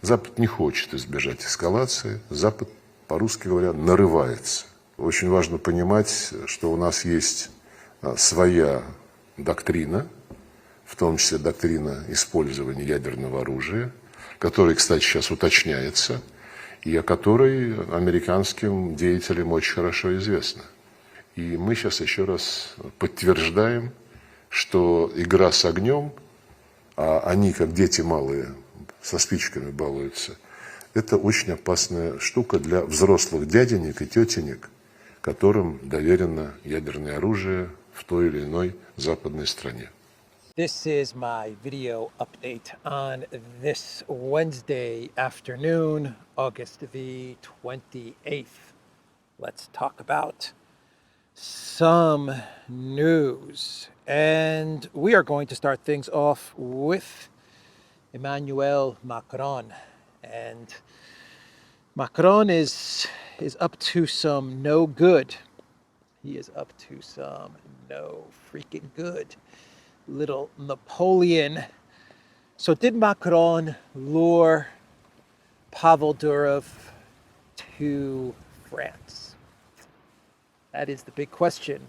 Запад не хочет избежать эскалации. Запад, по-русски говоря, нарывается. Очень важно понимать, что у нас есть своя доктрина, в том числе доктрина использования ядерного оружия, которая, кстати, сейчас уточняется, и о которой американским деятелям очень хорошо известно. И мы сейчас еще раз подтверждаем, что игра с огнем, а они, как дети малые, со спичками балуются, это очень опасная штука для взрослых дяденек и тетенек, которым доверено ядерное оружие в той или иной западной стране. This is my video update on this Wednesday afternoon, August the 28th. Let's talk about some news. And we are going to start things off with Emmanuel Macron. And Macron is up to some no good. He is up to some no freaking good. Little Napoleon. So did Macron lure Pavel Durov to France? That is the big question.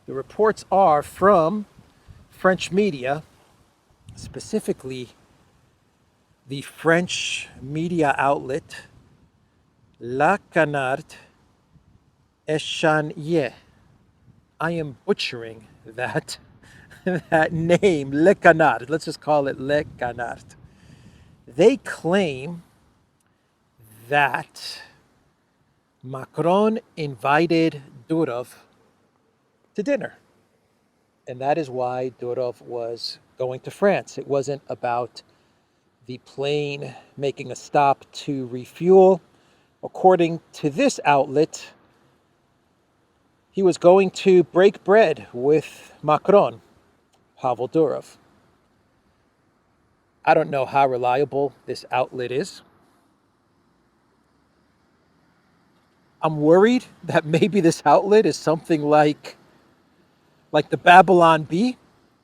The reports are from French media, specifically the French media outlet La Canard Echanier. I am butchering that name, Le Canard. Let's just call it Le Canard. They claim that Macron invited Durov to dinner. And that is why Durov was going to France. It wasn't about the plane making a stop to refuel. According to this outlet, he was going to break bread with Macron, Pavel Durov. I don't know how reliable this outlet is. I'm worried that maybe this outlet is something like the Babylon Bee.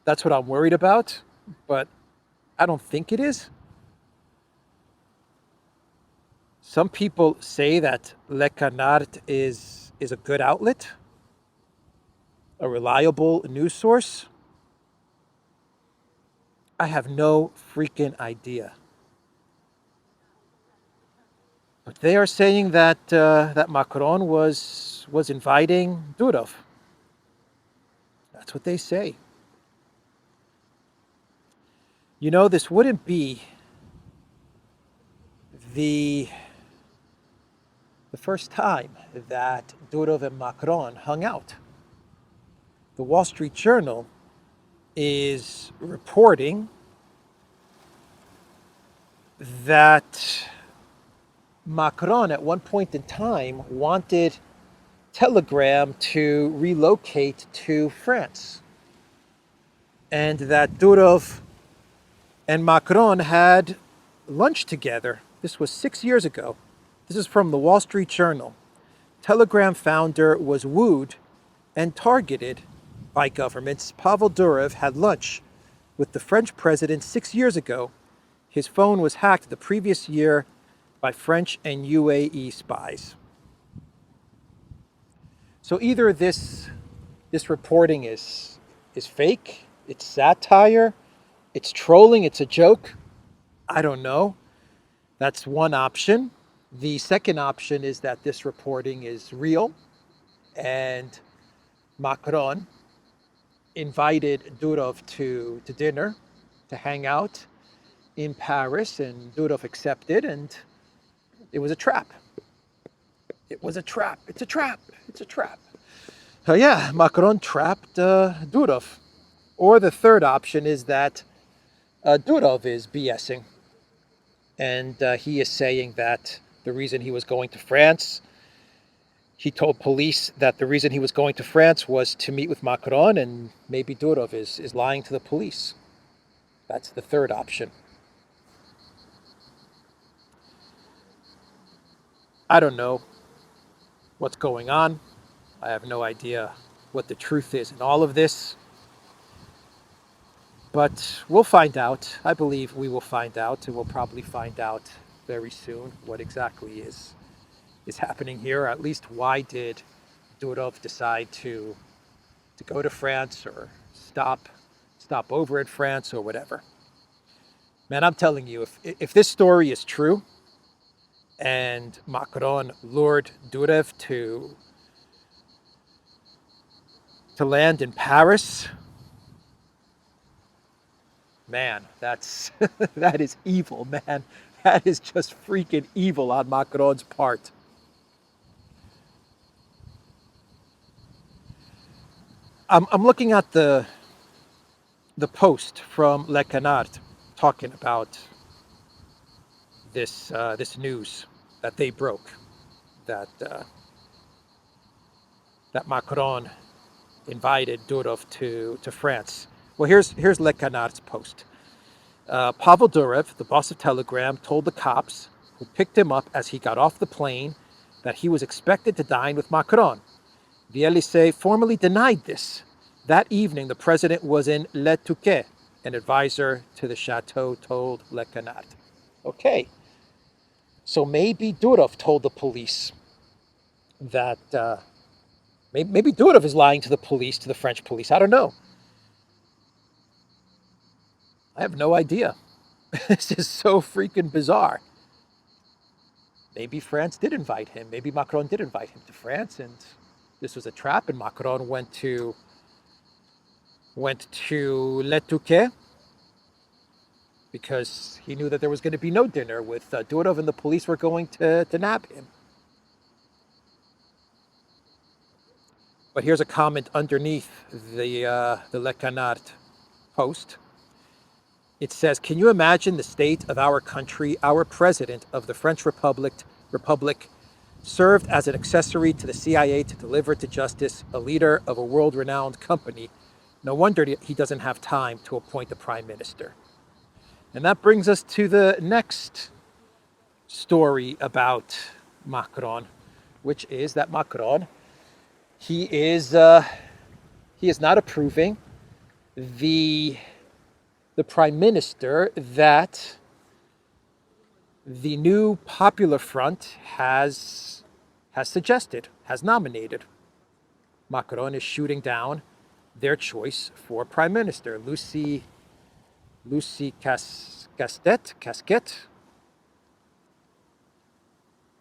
That's what I'm worried about, but I don't think it is. Some people say that Le Canard is a good outlet, a reliable news source. I have no freaking idea. But they are saying that that Macron was inviting Durov. That's what they say. You know, this wouldn't be the first time that Durov and Macron hung out. The Wall Street Journal is reporting that Macron at one point in time wanted Telegram to relocate to France, and that Durov and Macron had lunch together. This was 6 years ago. This is from the Wall Street Journal. Telegram founder was wooed and targeted by governments. Pavel Durov had lunch with the French president 6 years ago. His phone was hacked the previous year by French and UAE spies. So either this reporting is fake, it's satire, it's trolling, it's a joke. I don't know. That's one option. The second option is that this reporting is real and Macron invited Durov to dinner, to hang out in Paris, and Durov accepted, and it was a trap. It was a trap. It's a trap. It's a trap. So yeah, Macron trapped Durov. Or the third option is that Durov is BSing. And he is saying that the reason he was going to France, he told police that the reason he was going to France was to meet with Macron, and maybe Durov is lying to the police. That's the third option. I don't know what's going on. I have no idea what the truth is in all of this. But we'll find out. I believe we will find out, and we'll probably find out very soon what exactly is happening here. At least why did Durov decide to go to France or stop over in France or whatever. Man, I'm telling you, if this story is true and Macron lured Durov to land in Paris, man, that's that is evil, man. That is just freaking evil on Macron's part. I'm looking at the post from Le Canard talking about this news that they broke, that Macron invited Durov to France. Well, here's Le Canard's post. Pavel Durov, the boss of Telegram, told the cops who picked him up as he got off the plane that he was expected to dine with Macron. The Elysee formally denied this. That evening, the president was in Le Touquet, an advisor to the chateau told Le Canard. Okay, so maybe Durov told the police that, maybe Durov is lying to the police, to the French police. I don't know. I have no idea. This is so freaking bizarre. Maybe France did invite him. Maybe Macron did invite him to France, and this was a trap, and Macron went to Le Touquet because he knew that there was going to be no dinner with Durov, and the police were going to nab him. But here's a comment underneath the Le Canard post. It says, "Can you imagine the state of our country? Our president of the French Republic served as an accessory to the CIA to deliver to justice a leader of a world-renowned company. No wonder he doesn't have time to appoint a prime minister." And that brings us to the next story about Macron, which is that Macron, he is not approving the prime minister that the new Popular Front has suggested, has nominated. Macron is shooting down their choice for prime minister, Lucie Casquet.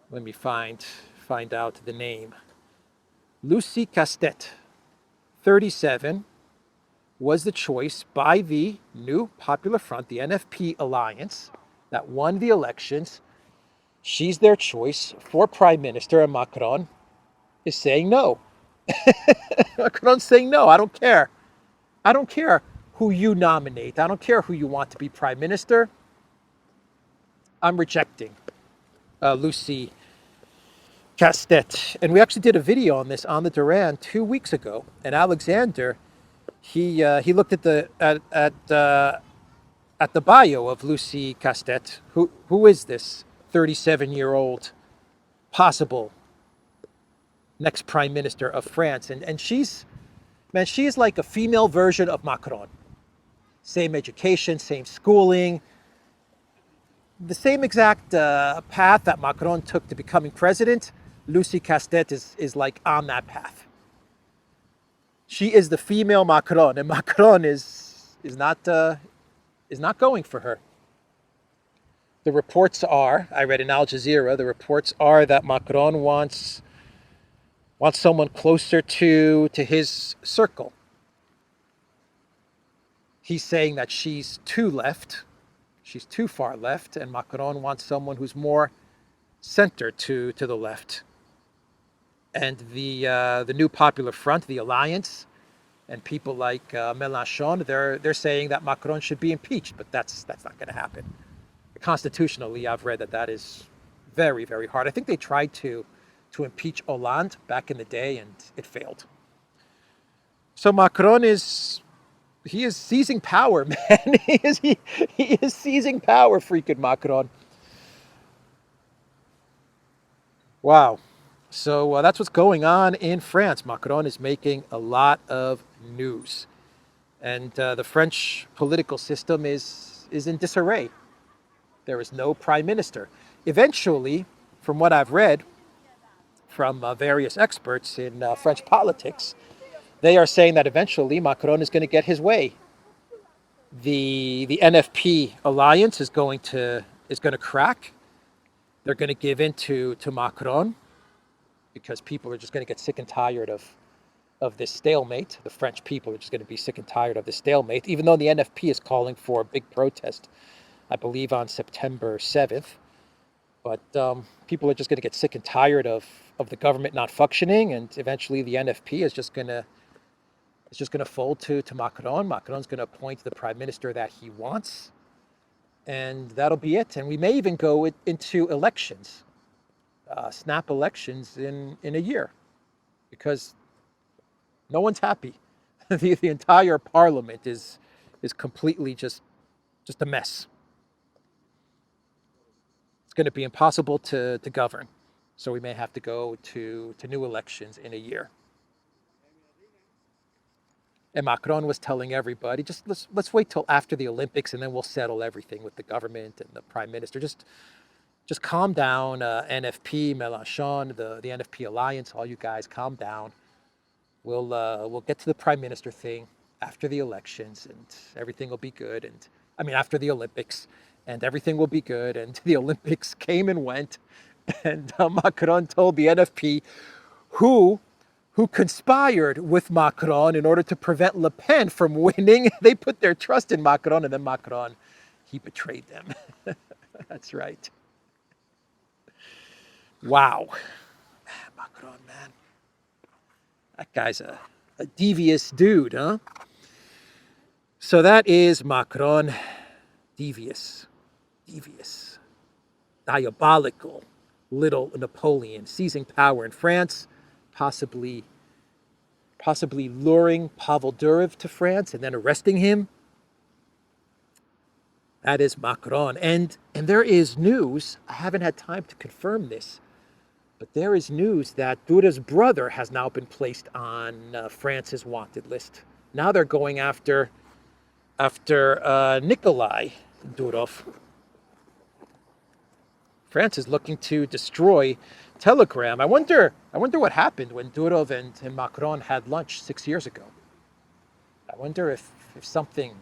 Let me find out the name. Lucie Casquet, 37, was the choice by the new Popular Front, the NFP alliance that won the elections. She's their choice for prime minister, and Macron is saying no. Macron's saying no. I don't care. I don't care who you nominate. I don't care who you want to be prime minister. I'm rejecting Lucie Casquet. And we actually did a video on this on the Duran 2 weeks ago. And Alexander, he looked at the bio of Lucie Casquet. Who is this 37-year-old possible next prime minister of France? And she's like a female version of Macron. Same education, same schooling, the same exact path that Macron took to becoming president. Lucie Casquet is like on that path. She is the female Macron, and Macron is not going for her. The reports are, I read in Al Jazeera, the reports are that Macron wants someone closer to his circle. He's saying that she's too left, she's too far left, and Macron wants someone who's more center to the left. And the new Popular Front, the alliance, and people like Mélenchon, they're saying that Macron should be impeached, but that's not going to happen. Constitutionally, I've read that is very, very hard. I think they tried to impeach Hollande back in the day, and it failed. So Macron is seizing power, man. He is seizing power, freaking Macron. Wow. So that's what's going on in France. Macron is making a lot of news, and the French political system is in disarray. There is no prime minister. Eventually, from what I've read from various experts in French politics, they are saying that eventually Macron is going to get his way. The NFP alliance is going to crack. They're going to give in to Macron because people are just going to get sick and tired of this stalemate. The French people are just going to be sick and tired of this stalemate, even though the NFP is calling for a big protest, I believe on September 7th. But people are just going to get sick and tired of the government not functioning, and eventually the NFP is just going to fold to Macron. Macron's going to appoint the prime minister that he wants, and that'll be it. And we may even go into elections, snap elections in a year, because no one's happy. The entire parliament is completely just a mess. It's going to be impossible to govern. So we may have to go to new elections in a year. And Macron was telling everybody, just let's wait till after the Olympics, and then we'll settle everything with the government and the prime minister. Just calm down, NFP, Mélenchon, the NFP alliance, all you guys, calm down. We'll get to the prime minister thing after the elections, and everything will be good. And I mean, after the Olympics, and everything will be good. And the Olympics came and went, and Macron told the NFP, who conspired with Macron in order to prevent Le Pen from winning. They put their trust in Macron, and then Macron, he betrayed them. That's right. Wow. Macron, man. That guy's a devious dude, huh? So that is Macron. Devious. Diabolical little Napoleon, seizing power in France, possibly luring Pavel Durov to France and then arresting him. That is Macron. And there is news, I haven't had time to confirm this, but there is news that Durov's brother has now been placed on France's wanted list. Now they're going after Nikolai Durov. France is looking to destroy Telegram. I wonder what happened when Durov and Macron had lunch 6 years ago. I wonder if something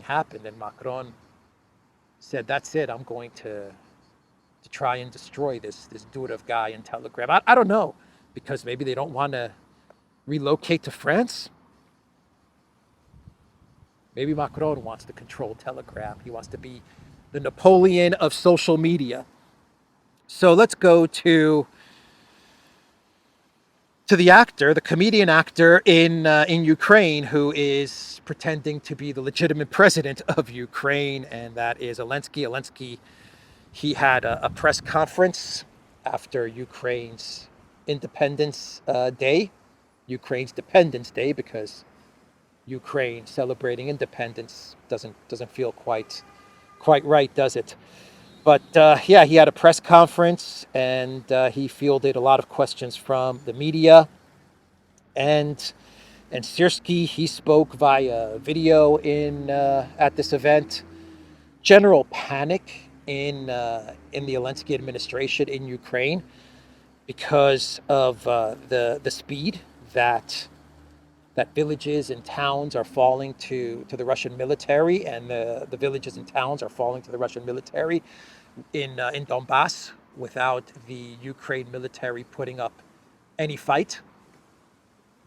happened and Macron said, "That's it. I'm going to try and destroy this Durov guy in Telegram." I don't know, because maybe they don't want to relocate to France. Maybe Macron wants to control Telegram. He wants to be the Napoleon of social media. So let's go to the comedian actor in Ukraine, who is pretending to be the legitimate president of Ukraine, and that is Elensky. Elensky, he had a press conference after Ukraine's Independence Day, because Ukraine celebrating independence doesn't feel quite right, does it? But yeah, he had a press conference, and he fielded a lot of questions from the media. And Syrskyi, he spoke via video at this event. General panic in the Elensky administration in Ukraine because of the speed that villages and towns are falling to the Russian military, and the villages and towns are falling to the Russian military in Donbass without the Ukraine military putting up any fight.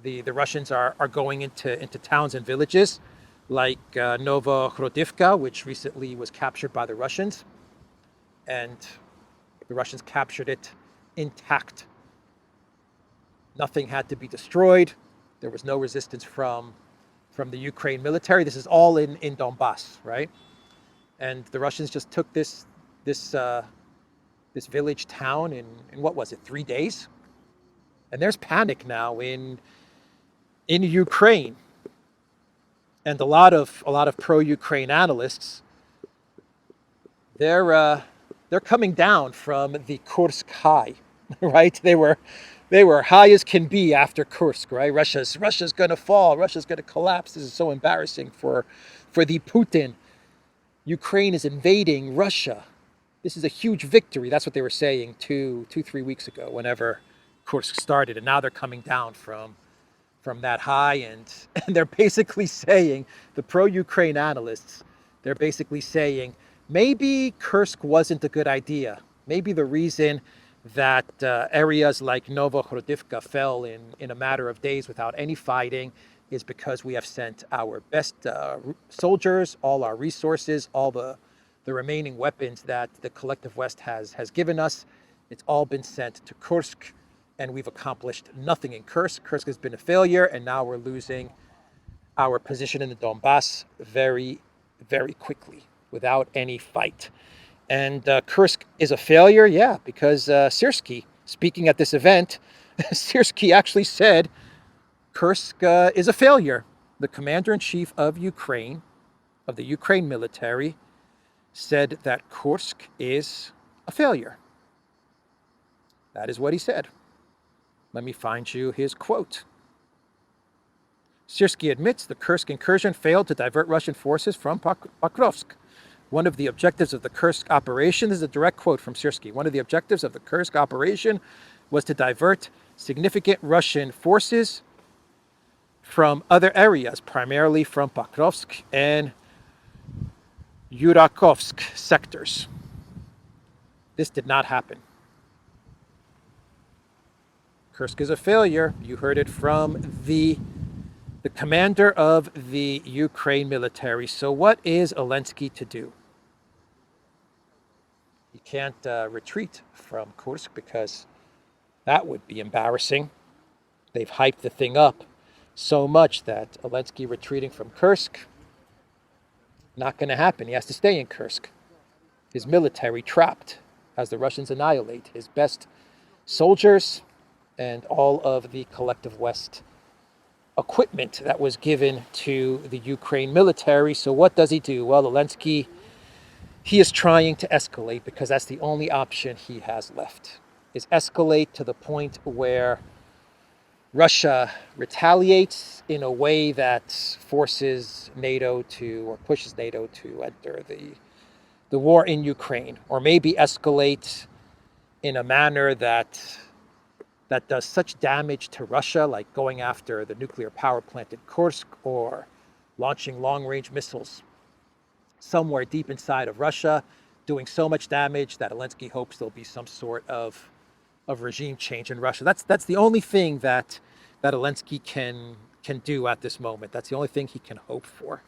The Russians are going into towns and villages like Novokhodivka, which recently was captured by the Russians, and the Russians captured it intact. Nothing had to be destroyed. There was no resistance from the Ukraine military. This is all in Donbass, right? And the Russians just took this village town in what was it, 3 days? And there's panic now in Ukraine. And a lot of pro-Ukraine analysts, they're coming down from the Kursk high, right? They were high as can be after Kursk, right? Russia's going to fall. Russia's going to collapse. This is so embarrassing for the Putin. Ukraine is invading Russia. This is a huge victory. That's what they were saying 3 weeks ago, whenever Kursk started. And now they're coming down from that high. And they're basically saying, the pro-Ukraine analysts, they're basically saying, maybe Kursk wasn't a good idea. Maybe the reason that areas like Novokhodivka fell in a matter of days without any fighting is because we have sent our best soldiers, all our resources, all the remaining weapons that the collective West has given us. It's all been sent to Kursk, and we've accomplished nothing in Kursk. Kursk has been a failure, and now we're losing our position in the Donbass very, very quickly without any fight. And Kursk is a failure, yeah, because Syrskyi, speaking at this event, Syrskyi actually said Kursk is a failure. The commander-in-chief of Ukraine, of the Ukraine military, said that Kursk is a failure. That is what he said. Let me find you his quote. Syrskyi admits the Kursk incursion failed to divert Russian forces from Pokrovsk. One of the objectives of the Kursk operation, this is a direct quote from Syrskyi, one of the objectives of the Kursk operation was to divert significant Russian forces from other areas, primarily from Pokrovsk and Yurakovsk sectors. This did not happen. Kursk is a failure. You heard it from the commander of the Ukraine military. So what is Elensky to do? He can't retreat from Kursk because that would be embarrassing. They've hyped the thing up so much that Elensky retreating from Kursk, not going to happen. He has to stay in Kursk. His military trapped as the Russians annihilate his best soldiers and all of the collective West equipment that was given to the Ukraine military. So what does he do? Well, Elensky, he is trying to escalate because that's the only option he has left, is escalate to the point where Russia retaliates in a way that forces NATO to, or pushes NATO to enter the war in Ukraine, or maybe escalate in a manner that does such damage to Russia, like going after the nuclear power plant in Kursk or launching long-range missiles somewhere deep inside of Russia, doing so much damage that Elensky hopes there'll be some sort of regime change in Russia. That's the only thing that Elensky can do at this moment. That's the only thing he can hope for.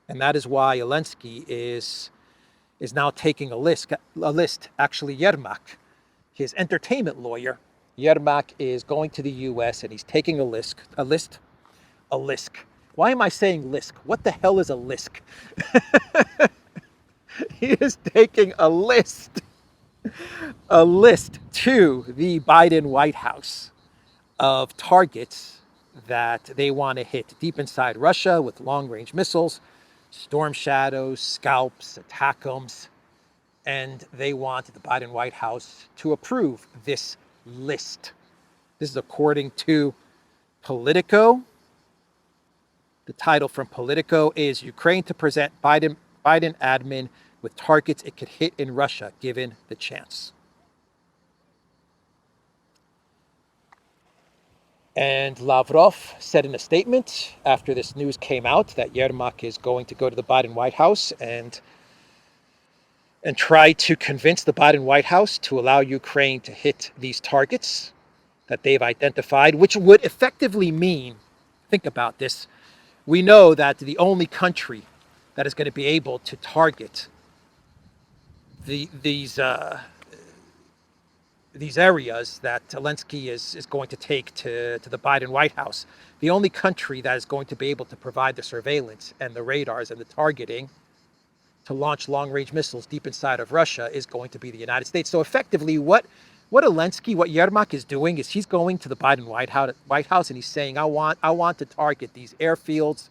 And that is why Elensky is now taking a list. Actually, Yermak, his entertainment lawyer, Yermak, is going to the U.S. and he's taking a list. Why am I saying list? What the hell is a list? He is taking a list to the Biden White House of targets that they want to hit deep inside Russia with long-range missiles, Storm Shadows, Scalps, ATACMS, and they want the Biden White House to approve this list. This is according to Politico. The title from Politico is Ukraine to present Biden admin with targets it could hit in Russia given the chance. And Lavrov said in a statement after this news came out that Yermak is going to go to the Biden White House and try to convince the Biden White House to allow Ukraine to hit these targets that they've identified, which would effectively mean, think about this, we know that the only country that is going to be able to target these areas that Elensky is going to take to the Biden White House, the only country that is going to be able to provide the surveillance and the radars and the targeting to launch long-range missiles deep inside of Russia is going to be the United States. So effectively, what Yermak is doing is he's going to the Biden White House and he's saying, I want to target these airfields,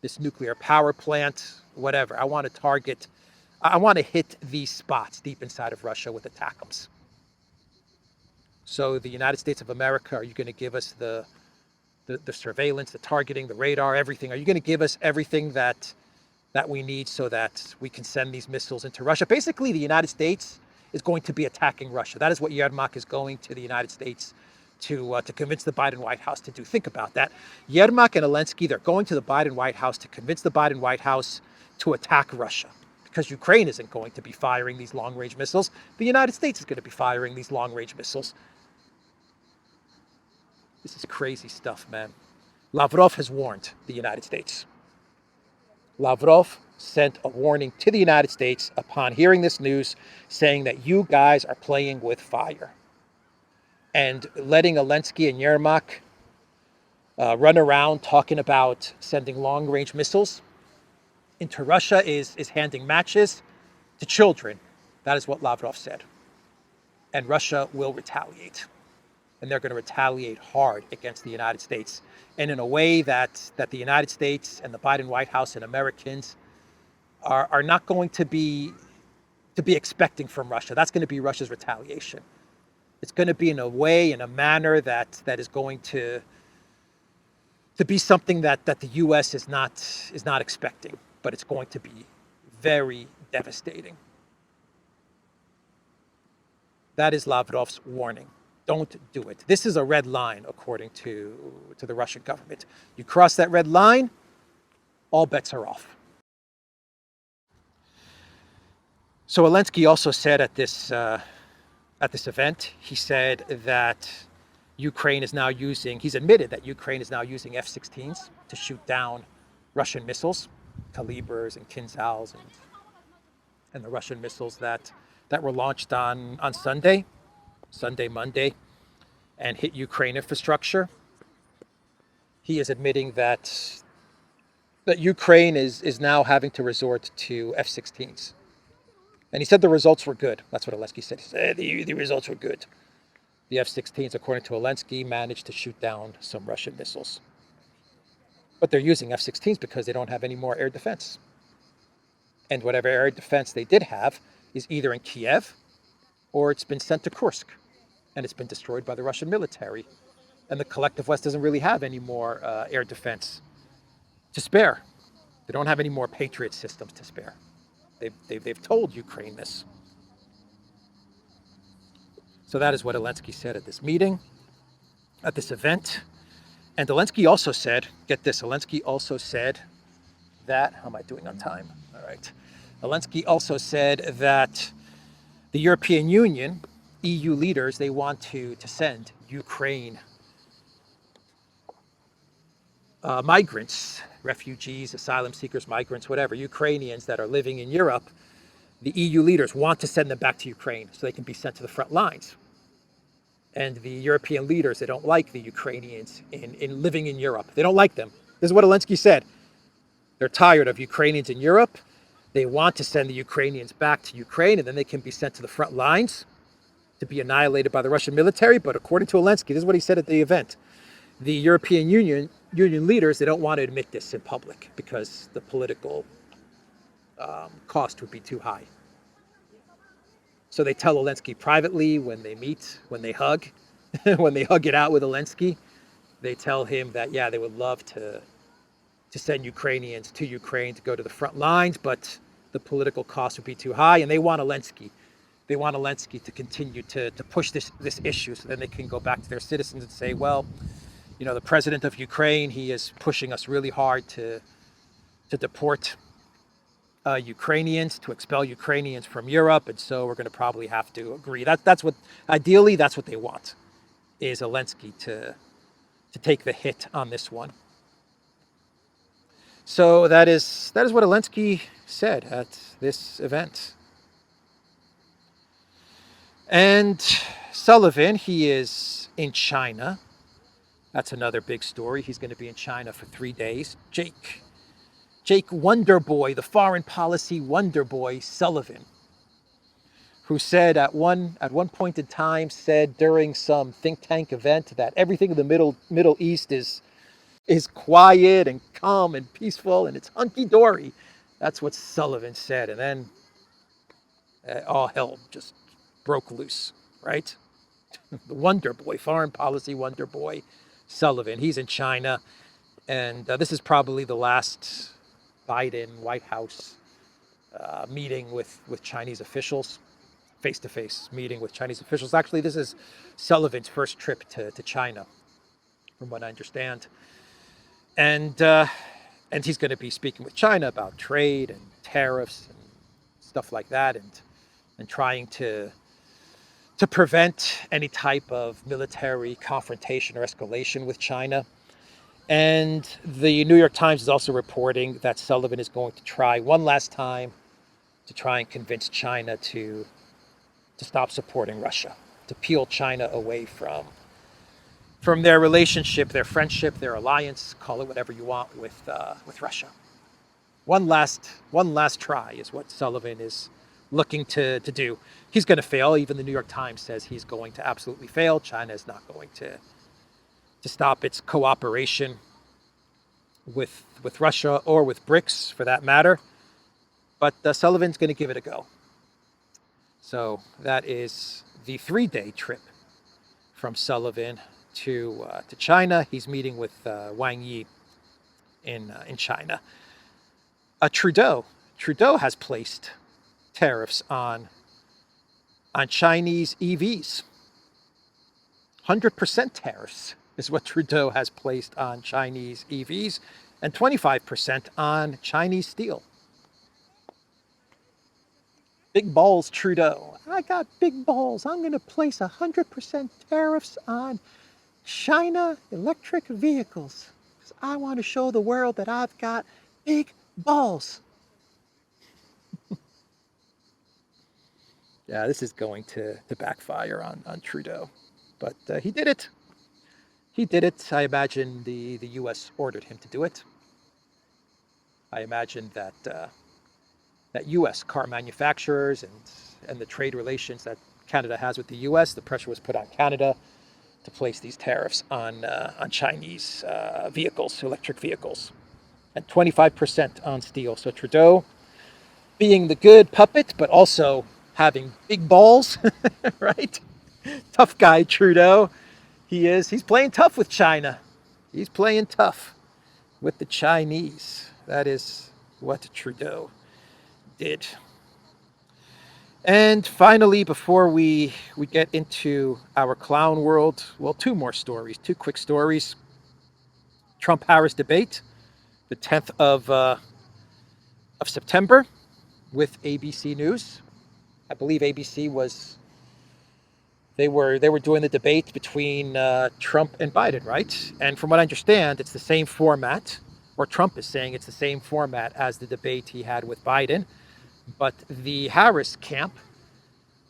this nuclear power plant, whatever. I want to hit these spots deep inside of Russia with ATACMS. So the United States of America, are you going to give us the surveillance, the targeting, the radar, everything? Are you going to give us everything that that we need so that we can send these missiles into Russia. Basically, the United States is going to be attacking Russia. That is what Yermak is going to the United States to convince the Biden White House to do. Think about that. Yermak and Elensky, they're going to the Biden White House to convince the Biden White House to attack Russia, because Ukraine isn't going to be firing these long-range missiles. The United States is going to be firing these long-range missiles. This is crazy stuff, man. Lavrov has warned the United States. Lavrov sent a warning to the United States upon hearing this news, saying that you guys are playing with fire. And letting Elensky and Yermak run around talking about sending long-range missiles into Russia is handing matches to children. That is what Lavrov said. And Russia will retaliate. And they're going to retaliate hard against the United States. And in a way that the United States and the Biden White House and Americans are not going to be expecting from Russia. That's going to be Russia's retaliation. It's going to be in a way, in a manner that is going to be something that the U.S. is not expecting, but it's going to be very devastating. That is Lavrov's warning. Don't do it. This is a red line, according to the Russian government. You cross that red line, all bets are off. So Elensky also said at this event, he said that Ukraine is now using, he's admitted that Ukraine is now using F-16s to shoot down Russian missiles, Kalibrs and Kinzhals, and the Russian missiles that were launched on Monday, and hit Ukraine infrastructure. He is admitting that Ukraine is now having to resort to F-16s. And he said the results were good. That's what Elensky said. He said the results were good. The F-16s, according to Elensky, managed to shoot down some Russian missiles. But they're using F-16s because they don't have any more air defense. And whatever air defense they did have is either in Kiev or it's been sent to Kursk. And it's been destroyed by the Russian military. And the collective West doesn't really have any more air defense to spare. They don't have any more Patriot systems to spare. They've told Ukraine this. So that is what Elensky said at this meeting, at this event. And Elensky also said, get this, Elensky also said that, how am I doing on time? All right. Elensky also said that the European Union, EU leaders, they want to send Ukraine migrants, refugees, asylum seekers, migrants, whatever, Ukrainians that are living in Europe. The EU leaders want to send them back to Ukraine so they can be sent to the front lines. And the European leaders, they don't like the Ukrainians in living in Europe. They don't like them. This is what Elensky said. They're tired of Ukrainians in Europe. They want to send the Ukrainians back to Ukraine, and then they can be sent to the front lines to be annihilated by the Russian military. But according to Elensky, this is what he said at the event. The European Union leaders, they don't want to admit this in public because the political cost would be too high. So they tell Elensky privately when they meet, when they hug, when they hug it out with Elensky, they tell him that, yeah, they would love to send Ukrainians to Ukraine to go to the front lines, but the political cost would be too high, and they want Elensky. They want Elensky to continue to push this issue so then they can go back to their citizens and say, well, you know, the president of Ukraine, he is pushing us really hard to deport Ukrainians, to expel Ukrainians from Europe, and so we're going to probably have to agree. That's what, ideally, that's what they want, is Elensky to take the hit on this one. So that is what Elensky said at this event. And Sullivan, he is in China. That's another big story. He's going to be in China for 3 days. Jake Wonderboy, the foreign policy Wonderboy Sullivan, who said at one point in time, said during some think tank event that everything in the Middle East is quiet and calm and peaceful and it's hunky-dory. That's what Sullivan said. And then all hell just broke loose, right? The Wonder Boy, foreign policy Wonder Boy Sullivan. He's in China. And this is probably the last Biden White House meeting with Chinese officials, face-to-face meeting with Chinese officials. Actually, this is Sullivan's first trip to China, from what I understand. And he's going to be speaking with China about trade and tariffs and stuff like that, and trying to prevent any type of military confrontation or escalation with China. And the New York Times is also reporting that Sullivan is going to try one last time to try and convince China to stop supporting Russia, to peel China away from their relationship, their friendship, their alliance, call it whatever you want, with Russia. One last try is what Sullivan is looking to do. He's going to fail. Even the New York Times says he's going to absolutely fail. China is not going to stop its cooperation with Russia or with BRICS, for that matter. But Sullivan's going to give it a go. So that is the 3-day trip from Sullivan to China. He's meeting with Wang Yi in China. Trudeau has placed tariffs on Chinese EVs. 100% tariffs is what Trudeau has placed on Chinese EVs, and 25% on Chinese steel. Big balls, Trudeau. I got big balls. I'm going to place 100% tariffs on China electric vehicles because I want to show the world that I've got big balls. Yeah, this is going to backfire on Trudeau. But he did it. He did it. I imagine the U.S. ordered him to do it. I imagine that U.S. car manufacturers and the trade relations that Canada has with the U.S., the pressure was put on Canada to place these tariffs on Chinese vehicles, electric vehicles, and 25% on steel. So Trudeau being the good puppet, but also having big balls, right? Tough guy, Trudeau. He's playing tough with China. He's playing tough with the Chinese. That is what Trudeau did. And finally, before we get into our clown world, well, two quick stories. Trump-Harris debate, the 10th of September, with ABC News. I believe ABC they were doing the debate between Trump and Biden, right? And from what I understand, it's the same format, or Trump is saying it's the same format as the debate he had with Biden. But the Harris camp,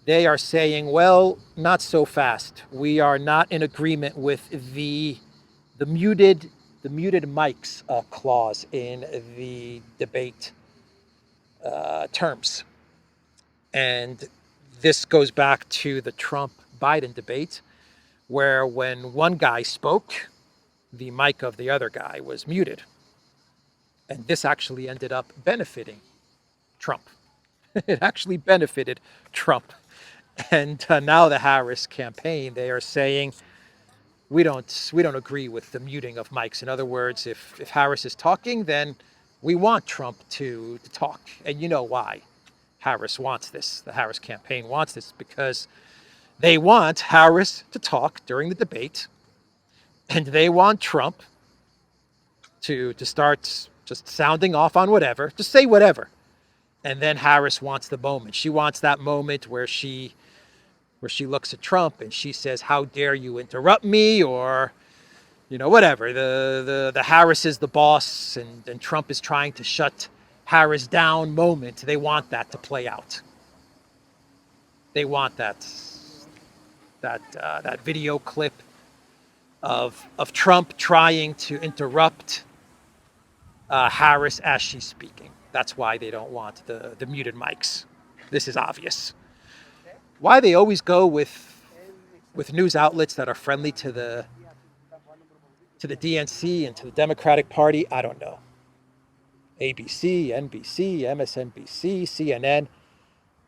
they are saying, well, not so fast. We are not in agreement with the muted mics clause in the debate terms. And this goes back to the Trump-Biden debate, where when one guy spoke, the mic of the other guy was muted. And this actually ended up benefiting Trump. It actually benefited Trump. And now the Harris campaign, they are saying, we don't agree with the muting of mics. In other words, if Harris is talking, then we want Trump to talk. And you know why Harris wants this. The Harris campaign wants this because they want Harris to talk during the debate, and they want Trump to start just sounding off on whatever, just say whatever. And then Harris wants the moment. She wants that moment where she looks at Trump and she says, "How dare you interrupt me?" Or, whatever. The Harris is the boss and Trump is trying to shut Harris down moment. They want that to play out. They want that video clip of Trump trying to interrupt Harris as she's speaking. That's why they don't want the muted mics. This is obvious. Why they always go with news outlets that are friendly to the DNC and to the Democratic Party, I don't know. ABC, NBC, MSNBC, CNN.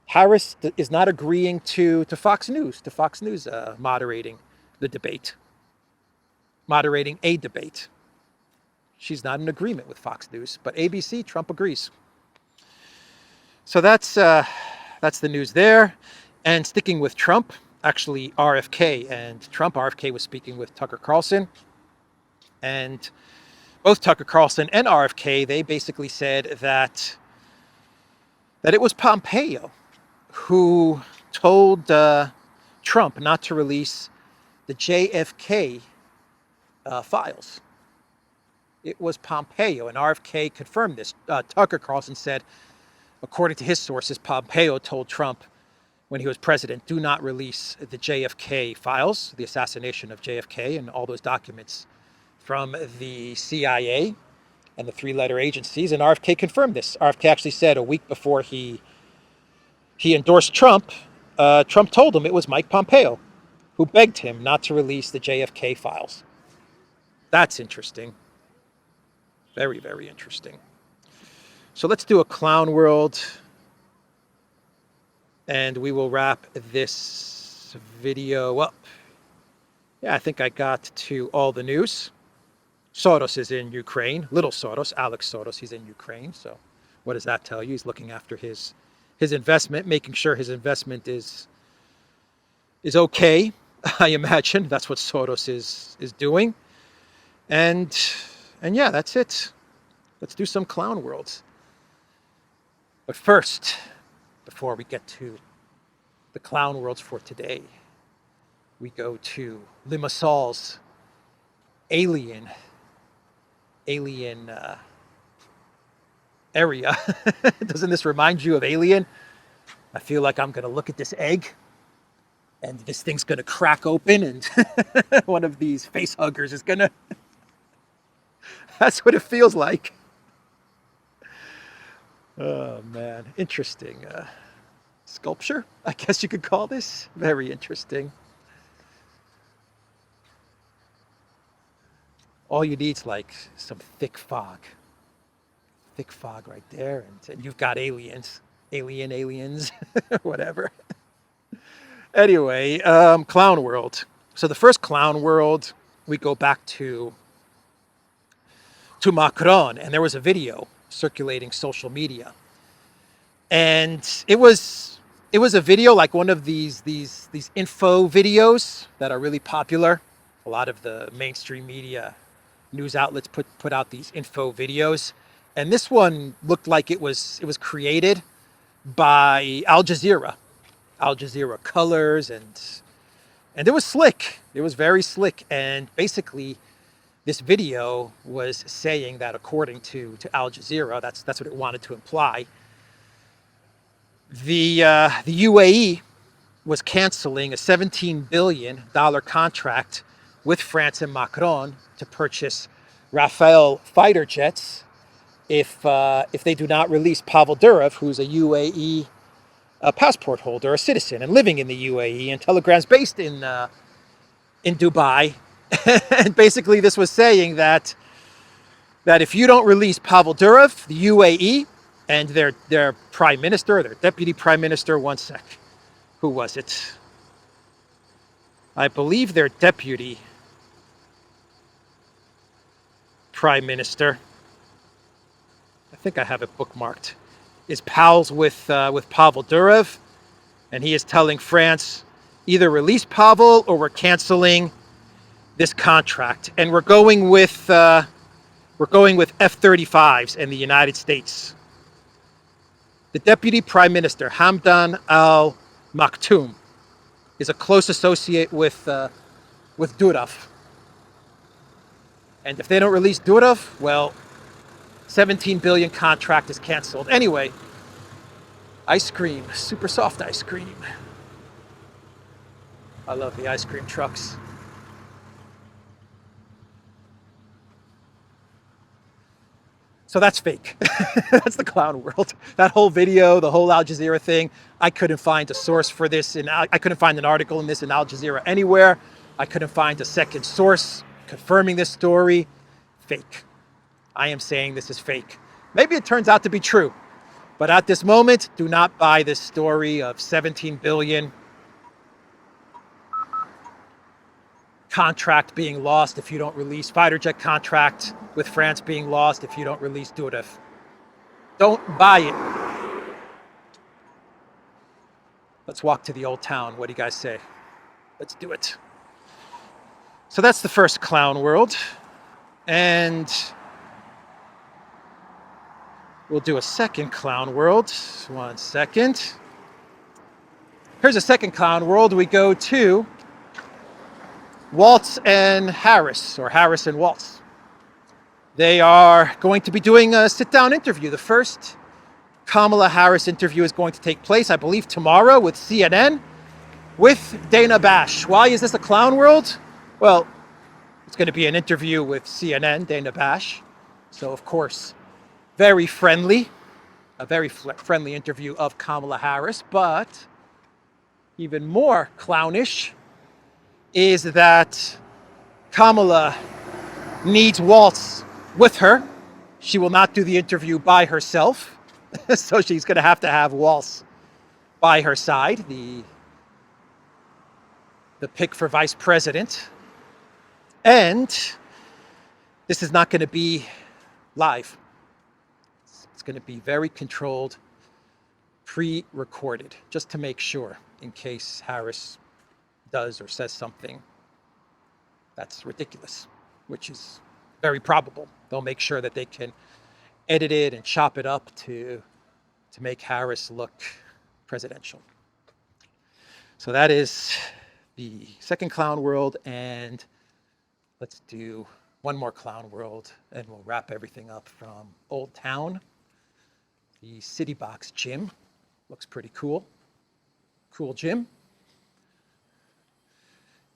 Harris is not agreeing to Fox News, moderating a debate. She's not in agreement with Fox News, but ABC, Trump agrees. So that's the news there. And sticking with Trump, actually RFK and Trump, RFK was speaking with Tucker Carlson. And both Tucker Carlson and RFK, they basically said that it was Pompeo who told Trump not to release the JFK files. It was Pompeo, and RFK confirmed this. Tucker Carlson said, according to his sources, Pompeo told Trump when he was president, do not release the JFK files, the assassination of JFK, and all those documents from the CIA and the three-letter agencies. And RFK confirmed this. RFK actually said a week before he endorsed Trump, Trump told him it was Mike Pompeo who begged him not to release the JFK files. That's interesting. Very, very interesting. So let's do a clown world, and we will wrap this video up. Yeah, I think I got to all the news. Soros is in Ukraine. Little Soros, Alex Soros, he's in Ukraine. So what does that tell you? He's looking after his investment, making sure his investment is okay. I imagine that's what Soros is doing. And yeah, that's it. Let's do some clown worlds. But first, before we get to the clown worlds for today, we go to Limassol's alien area. Doesn't this remind you of Alien? I feel like I'm going to look at this egg and this thing's going to crack open and one of these face huggers is going to... That's what it feels like. Oh, man. Interesting. Sculpture, I guess you could call this. Very interesting. All you need is like some thick fog. Thick fog right there. And you've got aliens. Aliens, whatever. Anyway, clown world. So the first clown world, we go back to Macron, and there was a video circulating social media, and it was a video like one of these info videos that are really popular. A lot of the mainstream media news outlets put out these info videos, and this one looked like it was created by Al Jazeera colors, and it was slick. It was very slick, and basically this video was saying that according to Al Jazeera, that's what it wanted to imply, the UAE was canceling a $17 billion contract with France and Macron to purchase Rafale fighter jets if they do not release Pavel Durov, who's a UAE passport holder, a citizen, and living in the UAE, and Telegram's based in Dubai. And basically this was saying that if you don't release Pavel Durov, the UAE, and their prime minister, their deputy prime minister, one sec, who was it? I believe their deputy prime minister, I think I have it bookmarked, is pals with Pavel Durov, and he is telling France, either release Pavel or we're canceling this contract, and we're going with F-35s in the United States. The deputy prime minister, Hamdan Al Maktoum, is a close associate with Durov, and if they don't release Durov, well, 17 billion contract is canceled. Anyway, ice cream, super soft ice cream. I love the ice cream trucks. So that's fake. That's the clown world. That whole video, the whole Al Jazeera thing, I couldn't find a source for this, and I couldn't find an article in this in Al Jazeera anywhere. I couldn't find a second source confirming this story. Fake. I am saying this is fake. Maybe it turns out to be true, but at this moment, do not buy this story of 17 billion contract being lost if you don't release, fighter jet contract with France being lost if you don't release Durov. Don't buy it. Let's walk to the old town. What do you guys say? Let's do it. So that's the first clown world. And we'll do a second clown world. 1 second. Here's a second clown world. We go to Waltz and Harris, or Harris and Waltz. They are going to be doing a sit-down interview. The first Kamala Harris interview is going to take place, I believe, tomorrow with CNN, with Dana Bash. Why is this a clown world? Well, it's going to be an interview with CNN, Dana Bash. So, of course, very friendly, a very friendly interview of Kamala Harris. But even more clownish is that Kamala needs Waltz with her. She will not do the interview by herself. So she's going to have Waltz by her side, the pick for vice president. And this is not going to be live. It's going to be very controlled, pre-recorded, just to make sure, in case Harris does or says something that's ridiculous, which is very probable. They'll make sure that they can edit it and chop it up to make Harris look presidential. So that is the second clown world, and let's do one more clown world, and we'll wrap everything up from Old Town. The City Box gym looks pretty cool. Cool gym.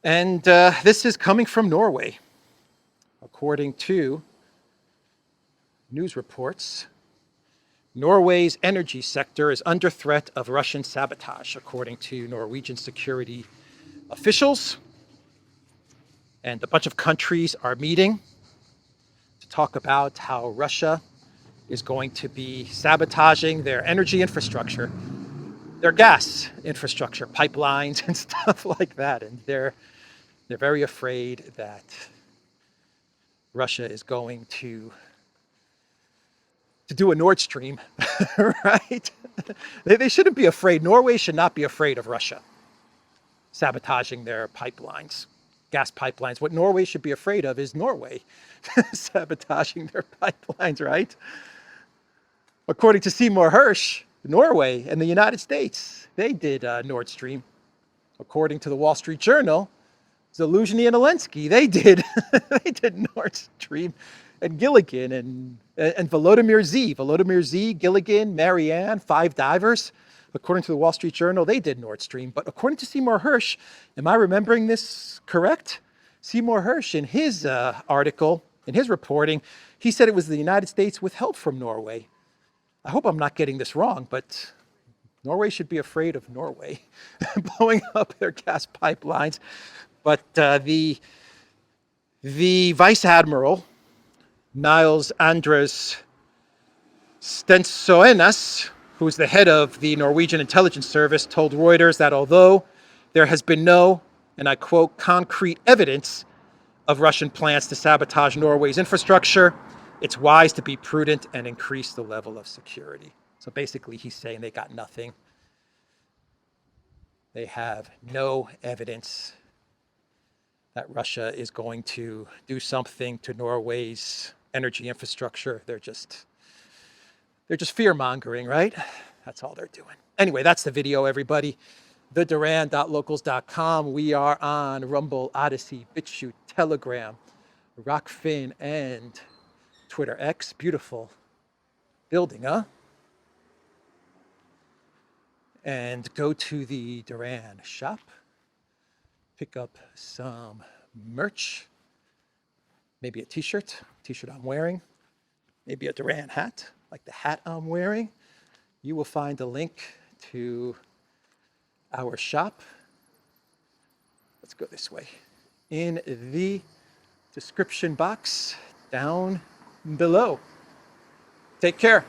And this is coming from Norway. According to news reports, Norway's energy sector is under threat of Russian sabotage, according to Norwegian security officials. And a bunch of countries are meeting to talk about how Russia is going to be sabotaging their energy infrastructure, their gas infrastructure, pipelines and stuff like that. And they're very afraid that Russia is going to do a Nord Stream, right? They shouldn't be afraid. Norway should not be afraid of Russia sabotaging their pipelines, gas pipelines. What Norway should be afraid of is Norway sabotaging their pipelines, right? According to Seymour Hersh, Norway and the United States, they did Nord Stream. According to the Wall Street Journal, Zelensky and Elensky, they did Nord Stream, and Gilligan and Volodymyr Z, Gilligan, Marianne, 5 divers. According to the Wall Street Journal, they did Nord Stream. But according to Seymour Hersh, am I remembering this correct? Seymour Hersh, in his article, in his reporting, he said it was the United States withheld from Norway. I hope I'm not getting this wrong, but Norway should be afraid of Norway blowing up their gas pipelines. But the Vice Admiral, Niels Andres Stensoenas, who's the head of the Norwegian intelligence service, told Reuters that although there has been no, and I quote, concrete evidence of Russian plans to sabotage Norway's infrastructure, it's wise to be prudent and increase the level of security. So basically he's saying they got nothing. They have no evidence that Russia is going to do something to Norway's energy infrastructure. They're just fear-mongering, right? That's all they're doing. Anyway, that's the video, everybody. TheDuran.locals.com. We are on Rumble, ODYSEE, BitChute, Telegram, Rockfin, and Twitter X. Beautiful building, huh? And go to the Duran shop. Pick up some merch. Maybe a t-shirt I'm wearing. Maybe a Duran hat, like the hat I'm wearing. You will find a link to our shop. Let's go this way. In the description box down below. Take care.